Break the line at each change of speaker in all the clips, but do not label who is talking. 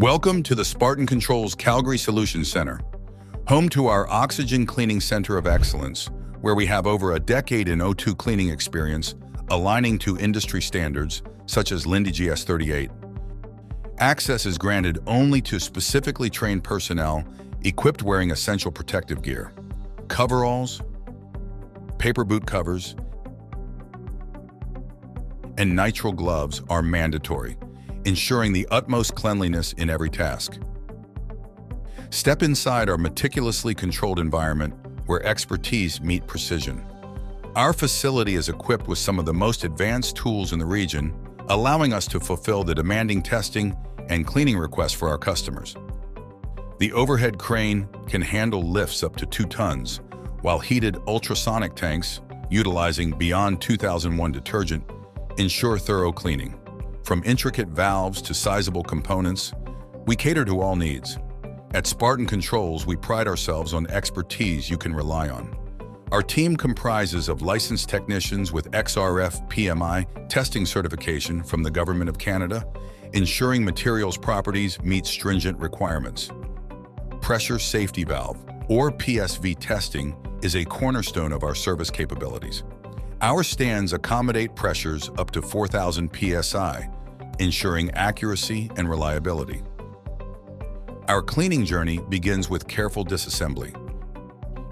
Welcome to the Spartan Controls Calgary Solutions Center, home to our Oxygen Cleaning Center of Excellence, where we have over a decade in O2 cleaning experience, aligning to industry standards such as Linde GS38. Access is granted only to specifically trained personnel equipped wearing essential protective gear. Coveralls, paper boot covers, and nitrile gloves are mandatory, ensuring the utmost cleanliness in every task. Step inside our meticulously controlled environment where expertise meets precision. Our facility is equipped with some of the most advanced tools in the region, allowing us to fulfill the demanding testing and cleaning requests for our customers. The overhead crane can handle lifts up to 2 tons, while heated ultrasonic tanks, utilizing Beyond 2001 detergent, ensure thorough cleaning. From intricate valves to sizable components, we cater to all needs. At Spartan Controls, we pride ourselves on expertise you can rely on. Our team comprises of licensed technicians with XRF PMI testing certification from the Government of Canada, ensuring materials properties meet stringent requirements. Pressure Safety Valve, or PSV testing, is a cornerstone of our service capabilities. Our stands accommodate pressures up to 4,000 psi, ensuring accuracy and reliability. Our cleaning journey begins with careful disassembly.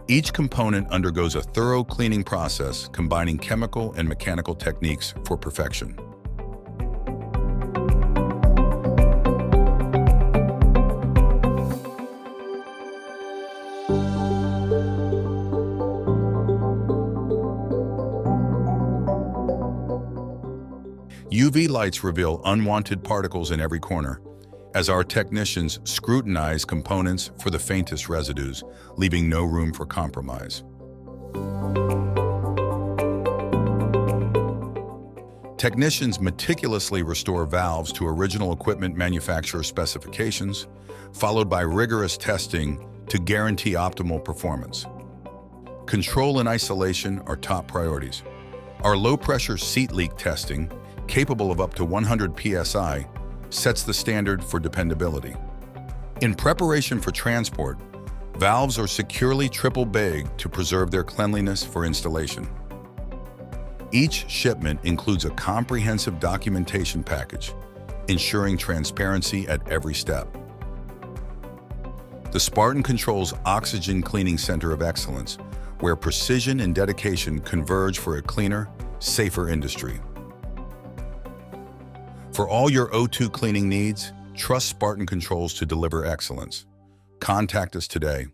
Each component undergoes a thorough cleaning process, combining chemical and mechanical techniques for perfection. UV lights reveal unwanted particles in every corner, as our technicians scrutinize components for the faintest residues, leaving no room for compromise. Technicians meticulously restore valves to original equipment manufacturer specifications, followed by rigorous testing to guarantee optimal performance. Control and isolation are top priorities. Our low-pressure seat leak testing, capable of up to 100 psi, sets the standard for dependability. In preparation for transport, valves are securely triple-bagged to preserve their cleanliness for installation. Each shipment includes a comprehensive documentation package, ensuring transparency at every step. The Spartan Controls Oxygen Cleaning Center of Excellence, where precision and dedication converge for a cleaner, safer industry. For all your O2 cleaning needs, trust Spartan Controls to deliver excellence. Contact us today.